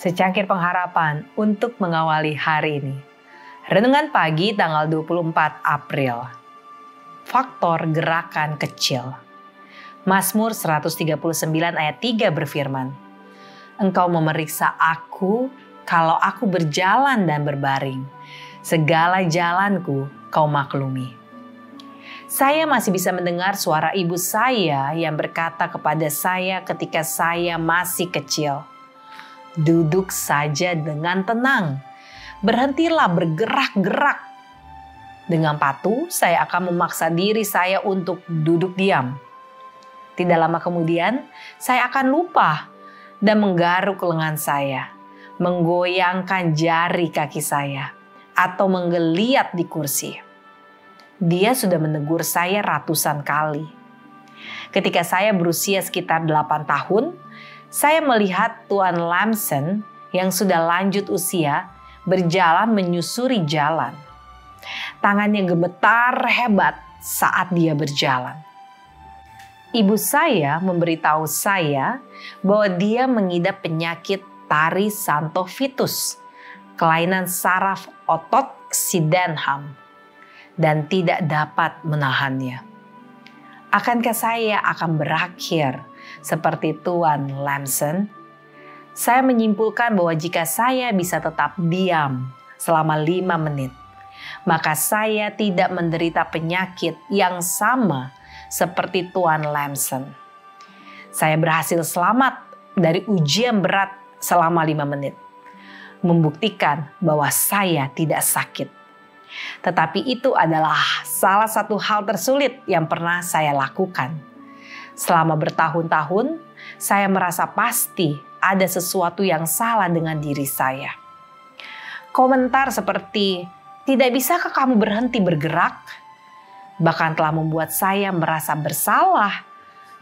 Secangkir pengharapan untuk mengawali hari ini. Renungan pagi tanggal 24 April. Faktor gerakan kecil. Mazmur 139 ayat 3 berfirman, Engkau memeriksa aku kalau aku berjalan dan berbaring. Segala jalanku kau maklumi. Saya masih bisa mendengar suara ibu saya yang berkata kepada saya ketika saya masih kecil. Duduk saja dengan tenang. Berhentilah bergerak-gerak. Dengan patuh, saya akan memaksa diri saya untuk duduk diam. Tidak lama kemudian, saya akan lupa dan menggaruk lengan saya, menggoyangkan jari kaki saya, atau menggeliat di kursi. Dia sudah menegur saya ratusan kali. Ketika saya berusia sekitar 8 tahun, saya melihat Tuan Lamson yang sudah lanjut usia berjalan menyusuri jalan. Tangannya gemetar hebat saat dia berjalan. Ibu saya memberitahu saya bahwa dia mengidap penyakit tari Santovitus, kelainan saraf otot Sydenham, dan tidak dapat menahannya. Akankah saya akan berakhir seperti Tuan Lamson? Saya menyimpulkan bahwa jika saya bisa tetap diam selama 5 menit, maka saya tidak menderita penyakit yang sama seperti Tuan Lamson. Saya berhasil selamat dari ujian berat selama 5 menit, membuktikan bahwa saya tidak sakit. Tetapi itu adalah salah satu hal tersulit yang pernah saya lakukan. Selama bertahun-tahun, saya merasa pasti ada sesuatu yang salah dengan diri saya. Komentar seperti, "Tidak bisakah kamu berhenti bergerak?" bahkan telah membuat saya merasa bersalah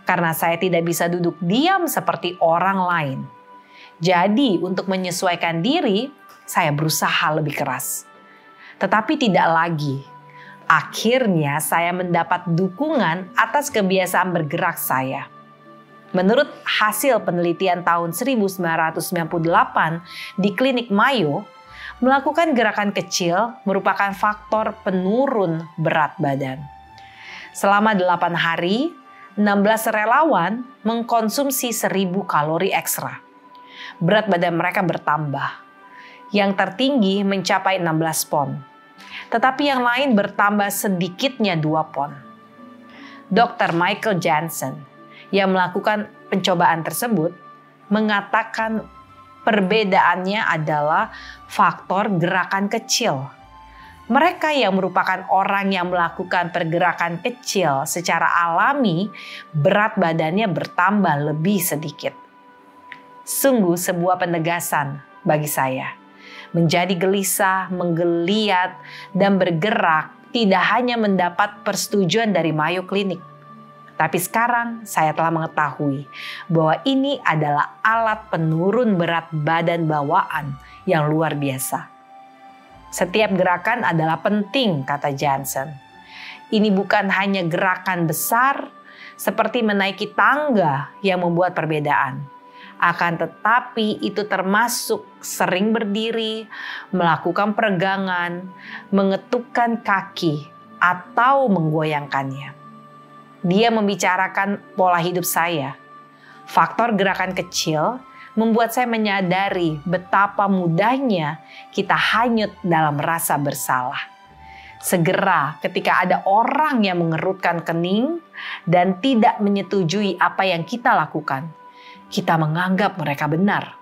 karena saya tidak bisa duduk diam seperti orang lain. Jadi, untuk menyesuaikan diri, saya berusaha lebih keras. Tetapi tidak lagi. Akhirnya saya mendapat dukungan atas kebiasaan bergerak saya. Menurut hasil penelitian tahun 1998 di klinik Mayo, melakukan gerakan kecil merupakan faktor penurun berat badan. Selama 8 hari, 16 relawan mengkonsumsi 1000 kalori ekstra. Berat badan mereka bertambah. Yang tertinggi mencapai 16 pon. Tetapi yang lain bertambah sedikitnya 2 pon. Dr. Michael Jansen yang melakukan pencobaan tersebut mengatakan perbedaannya adalah faktor gerakan kecil. Mereka yang merupakan orang yang melakukan pergerakan kecil secara alami, berat badannya bertambah lebih sedikit. Sungguh sebuah penegasan bagi saya. Menjadi gelisah, menggeliat, dan bergerak tidak hanya mendapat persetujuan dari Mayo Clinic. Tapi sekarang saya telah mengetahui bahwa ini adalah alat penurun berat badan bawaan yang luar biasa. Setiap gerakan adalah penting, kata Jansen. Ini bukan hanya gerakan besar seperti menaiki tangga yang membuat perbedaan. Akan tetapi itu termasuk sering berdiri, melakukan peregangan, mengetukkan kaki, atau menggoyangkannya. Dia membicarakan pola hidup saya. Faktor gerakan kecil membuat saya menyadari betapa mudahnya kita hanyut dalam rasa bersalah. Segera ketika ada orang yang mengerutkan kening dan tidak menyetujui apa yang kita lakukan, kita menganggap mereka benar.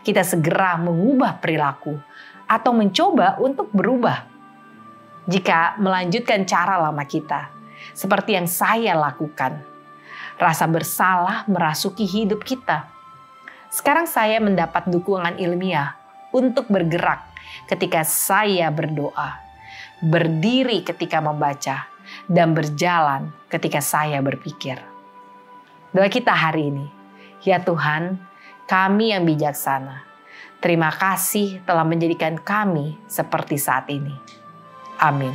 Kita segera mengubah perilaku atau mencoba untuk berubah. Jika melanjutkan cara lama kita, seperti yang saya lakukan, rasa bersalah merasuki hidup kita. Sekarang saya mendapat dukungan ilmiah untuk bergerak ketika saya berdoa, berdiri ketika membaca, dan berjalan ketika saya berpikir. Doa kita hari ini, ya Tuhan, kami yang bijaksana, terima kasih telah menjadikan kami seperti saat ini. Amin.